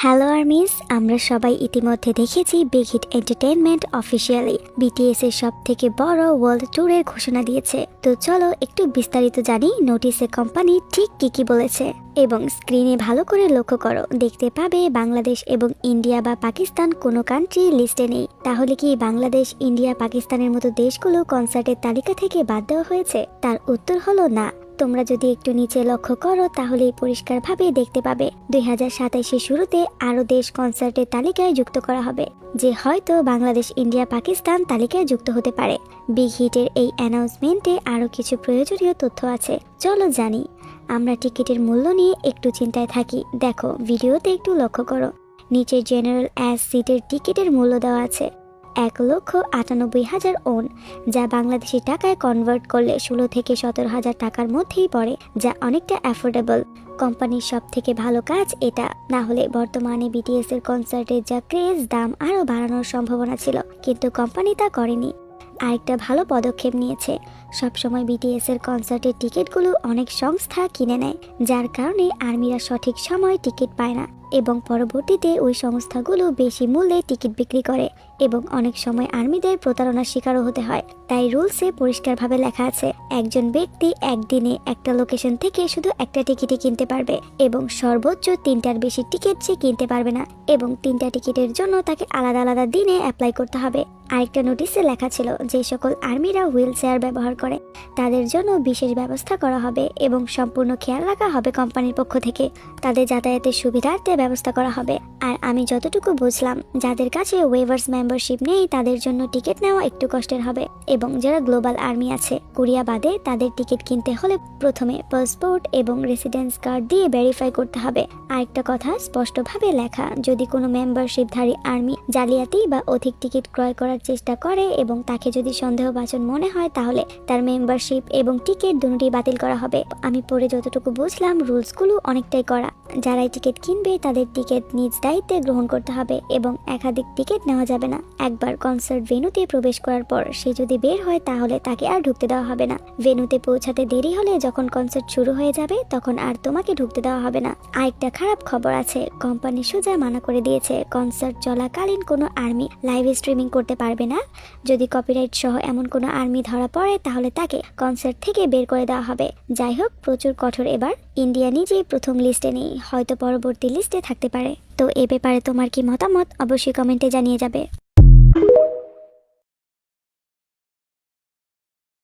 Hello armies, আমরা সবাই ইতিমধ্যে দেখেছি big hit entertainment officially BTS এর সব থেকে বড় ওয়ার্ল্ড ট্যুরের ঘোষণা দিয়েছে। তো চলো একটু বিস্তারিত জানি নোটিসে কোম্পানি ঠিক কি বলেছে। এবং স্ক্রিনে ভালো করে লক্ষ্য করো, দেখতে পাবে বাংলাদেশ এবং ইন্ডিয়া বা পাকিস্তান কোনো কান্ট্রি লিস্টে নেই। তাহলে কি বাংলাদেশ, ইন্ডিয়া, পাকিস্তানের মতো দেশগুলো কনসার্টের তালিকা থেকে বাদ দেওয়া হয়েছে? তার উত্তর হলো না। তোমরা যদি একটু নিচে লক্ষ্য করো তাহলেই পরিষ্কারভাবে দেখতে পাবে 2027-এর শুরুতে আরও দেশ কনসার্টের তালিকায় যুক্ত করা হবে, যে হয়তো বাংলাদেশ, ইন্ডিয়া, পাকিস্তান তালিকায় যুক্ত হতে পারে। বিগ হিটের এই অ্যানাউন্সমেন্টে আরও কিছু প্রয়োজনীয় তথ্য আছে, চলো জানি। আমরা টিকিটের মূল্য নিয়ে একটু চিন্তায় থাকি। দেখো, ভিডিওতে একটু লক্ষ্য করো, নিচে জেনারেল অ্যাজ সিটের টিকিটের মূল্য দেওয়া আছে 1,98,000 ওন, যা বাংলাদেশি টাকায় কনভার্ট করলে 16 থেকে 17,000 টাকার মধ্যেই পড়ে, যা অনেকটা অ্যাফোর্ডেবল। কোম্পানির সব থেকে ভালো কাজ এটা। না হলে বর্তমানে বিটিএস এর কনসার্টের যা ক্রেজ, দাম আরও বাড়ানোর সম্ভাবনা ছিল, কিন্তু কোম্পানি তা করেনি। আরেকটা ভালো পদক্ষেপ নিয়েছে। সবসময় বিটিএস এর কনসার্টের টিকিটগুলো অনেক সংস্থা কিনে নেয়, যার কারণে আর্মিরা সঠিক সময় টিকিট পায় না এবং পরবর্তীতে ওই সংস্থাগুলো বেশি মূল্যে টিকিট বিক্রি করে এবং অনেক সময় আর্মিদের প্রতারণার শিকারও হতে হয়। তাই রুলসে পরিষ্কারভাবে লেখা আছে, একজন ব্যক্তি একদিনে একটা লোকেশন থেকে শুধু একটা টিকিটই কিনতে পারবে এবং সর্বোচ্চ 3টার বেশি টিকিট সে কিনতে পারবে না, এবং 3টা টিকিটের জন্য তাকে আলাদা আলাদা দিনে অ্যাপ্লাই করতে হবে। আরেকটা নোটিশে লেখা ছিল, যে সকল আর্মিরা হুইল চেয়ার ব্যবহার করে তাদের জন্য বিশেষ ব্যবস্থা করা হবে এবং সম্পূর্ণ খেয়াল রাখা হবে কোম্পানির পক্ষ থেকে। তাদের যাতায়াতের সুবিধার্থে ব্যবস্থা করা হবে। আর আমি যতটুকু বুঝলাম, যাদের কাছে ওয়েভার্স মেম্বারশিপ নেই তাদের জন্য টিকিট নেওয়া একটু কষ্টের হবে, এবং যারা গ্লোবাল আর্মি আছে, কোরিয়া বাদে, তাদের টিকিট কিনতে হলে প্রথমে পাসপোর্ট এবং রেসিডেন্স কার্ড দিয়ে ভেরিফাই করতে হবে। আরেকটা কথা স্পষ্টভাবে লেখা, যদি কোনো মেম্বারশিপধারী আর্মি জালিয়াতি বা অধিক টিকিট ক্রয় করার চেষ্টা করে এবং তাকে যদি সন্দেহভাজন মনে হয়, তাহলে তার মেম্বারশিপ এবং টিকিট দুটোই বাতিল করা হবে। আমি পরে যতটুকু বুঝলাম, রুলসগুলো অনেকটাই কড়া। যারাই টিকিট কিনবে তাদের টিকিট নিজ দায়িত্বে গ্রহণ করতে হবে এবং একাধিক টিকিট নেওয়া যাবে না। একবার কনসার্ট ভেন্যুতে প্রবেশ করার পর সে যদি বের হয় তাহলে তাকে আর ঢুকতে দেওয়া হবে না। ভেন্যুতে পৌঁছাতে দেরি হলে যখন কনসার্ট শুরু হয়ে যাবে তখন আর তোমাকে ঢুকতে দেওয়া হবে না। আরেকটা খারাপ খবর আছে, কোম্পানি সোজা মানা করে দিয়েছে কনসার্ট চলাকালীন কোনো আর্মি লাইভ স্ট্রিমিং করতে পারবে না। যদি কপিরাইট সহ এমন কোনো আর্মি ধরা পড়ে তাহলে তাকে কনসার্ট থেকে বের করে দেওয়া হবে। যাই হোক, প্রচুর কঠোর। এবার ইন্ডিয়া নিজেই প্রথম লিস্টে নেই, হয়তো পরবর্তী লিস্টে থাকতে পারে। তো এ ব্যাপারে তোমার কি মতামত অবশ্যই কমেন্টে জানিয়ে যাবে।